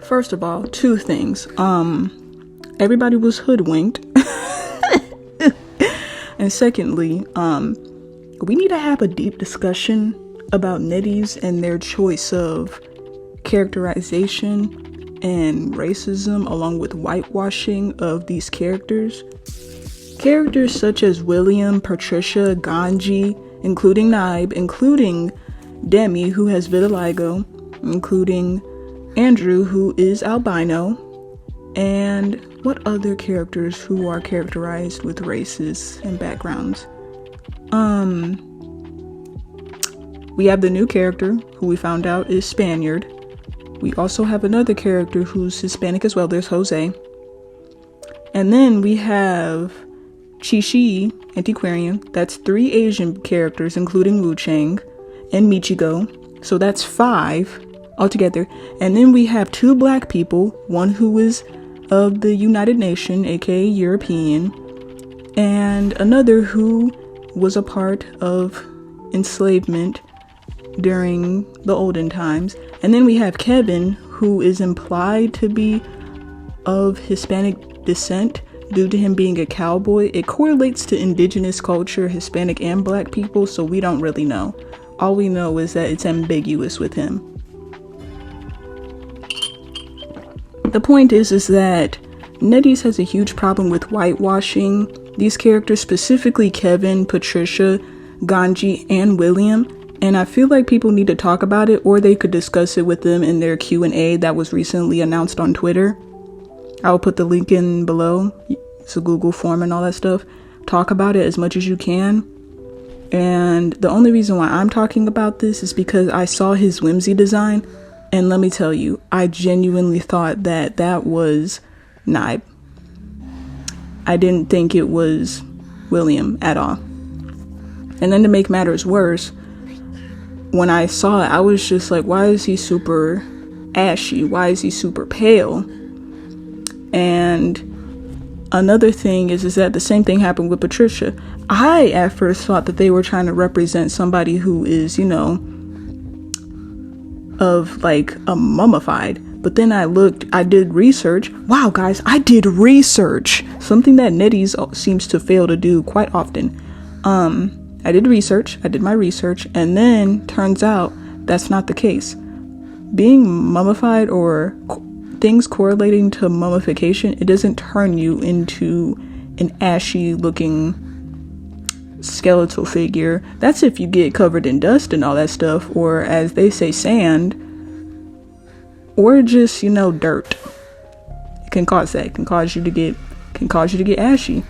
First of all, two things. Everybody was hoodwinked. And secondly, we need to have a deep discussion about Netease and their choice of characterization and racism, along with whitewashing of these characters. Characters such as William, Patricia, Ganji, including Naib, including Demi, who has vitiligo, including Andrew, who is albino, and what other characters who are characterized with races and backgrounds? We have the new character, who we found out is Spaniard. We also have another character who's Hispanic as well. There's Jose. And then we have Chi-Chi, Antiquarian. That's 3 Asian characters, including Wu Chang and Michigo. So that's 5 altogether. And then we have 2 black people, one who is of the United Nation, aka European, and another who was a part of enslavement during the olden times. And then we have Kevin, who is implied to be of Hispanic descent due to him being a cowboy. It correlates to indigenous culture, Hispanic and black people, so we don't really know. All we know is that it's ambiguous with him. The point is that Netease has a huge problem with whitewashing these characters, specifically Kevin, Patricia, Ganji, and William. And I feel like people need to talk about it, or they could discuss it with them in their Q&A that was recently announced on Twitter. I'll put the link in below. It's a Google form and all that stuff. Talk about it as much as you can. And the only reason why I'm talking about this is because I saw his whimsy design. And let me tell you, I genuinely thought that that was Naib. I didn't think it was William at all. And then to make matters worse, when I saw it, I was just like, why is he super ashy? Why is he super pale? And another thing is that the same thing happened with Patricia. I at first thought that they were trying to represent somebody who is, of like a mummified. But then I did research. Wow, guys, I did research. Something that Netease seems to fail to do quite often. I did my research, and then turns out that's not the case. Being mummified or things correlating to mummification, it doesn't turn you into an ashy looking skeletal figure. That's if you get covered in dust and all that stuff, or as they say, sand, or just, dirt. It can cause that. It can cause you to get ashy.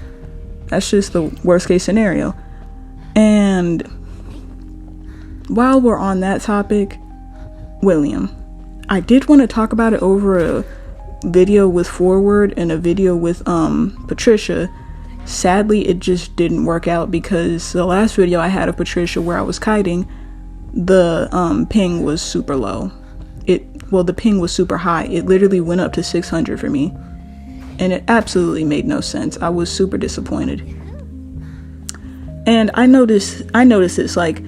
That's just the worst case scenario. And while we're on that topic, William, I did want to talk about it over a video with Forward and a video with Patricia. Sadly, it just didn't work out because the last video I had of Patricia where I was kiting, the ping was super low. The ping was super high. It literally went up to 600 for me, and it absolutely made no sense. I was super disappointed. And I noticed this, like,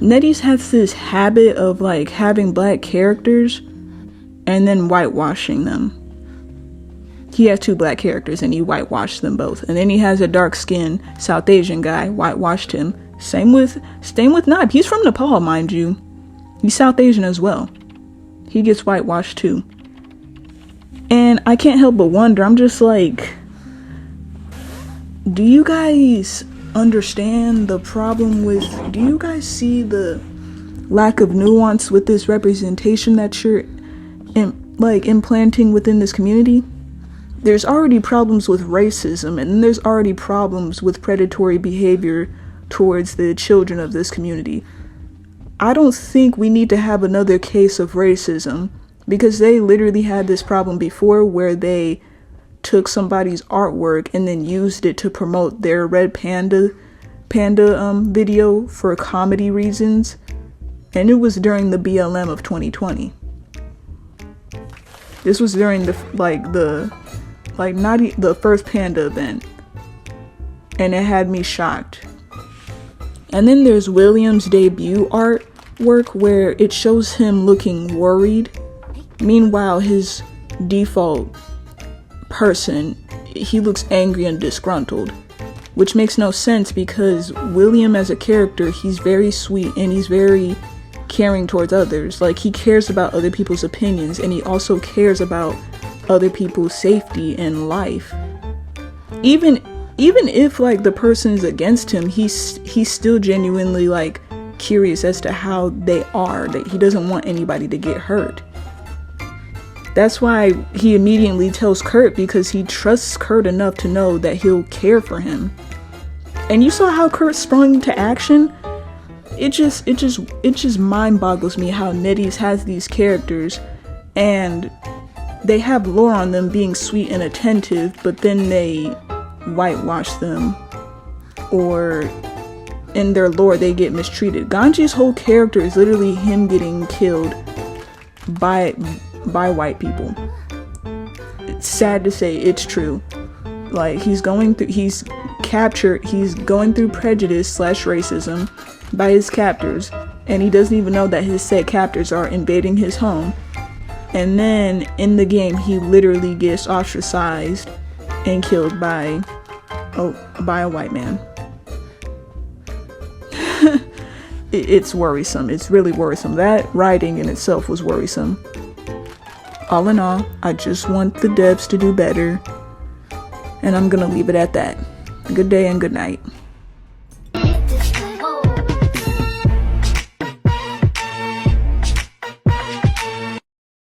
Netease has this habit of like having black characters and then whitewashing them. He has 2 black characters and he whitewashed them both. And then he has a dark skinned South Asian guy, whitewashed him. Same with Naib. He's from Nepal, mind you. He's South Asian as well. He gets whitewashed too. And I can't help but wonder, I'm just like, do you guys understand the problem with, do you guys see the lack of nuance with this representation that you're implanting within this community? There's already problems with racism, and then there's already problems with predatory behavior towards the children of this community. I don't think we need to have another case of racism, because they literally had this problem before where they took somebody's artwork and then used it to promote their Red Panda video for comedy reasons, and it was during the BLM of 2020. This was during the first Panda event, and it had me shocked. And then there's William's debut artwork where it shows him looking worried. Meanwhile, his default person, he looks angry and disgruntled, which makes no sense because William as a character, he's very sweet and he's very caring towards others. Like, he cares about other people's opinions, and he also cares about other people's safety and life. Even if like the person's against him, he's still genuinely like curious as to how they are, that he doesn't want anybody to get hurt. That's why he immediately tells Kurt, because he trusts Kurt enough to know that he'll care for him. And you saw how Kurt sprung into action. It just mind boggles me how Netease has these characters and they have lore on them being sweet and attentive, but then they whitewash them, or in their lore they get mistreated. Ganji's whole character is literally him getting killed by white people. It's sad to say, it's true. Like, he's going through prejudice / racism by his captors, and he doesn't even know that his said captors are invading his home. And then in the game, he literally gets ostracized and killed by a white man. It's worrisome. It's really worrisome. That writing in itself was worrisome. All in all, I just want the devs to do better, and I'm gonna leave it at that. Good day and good night.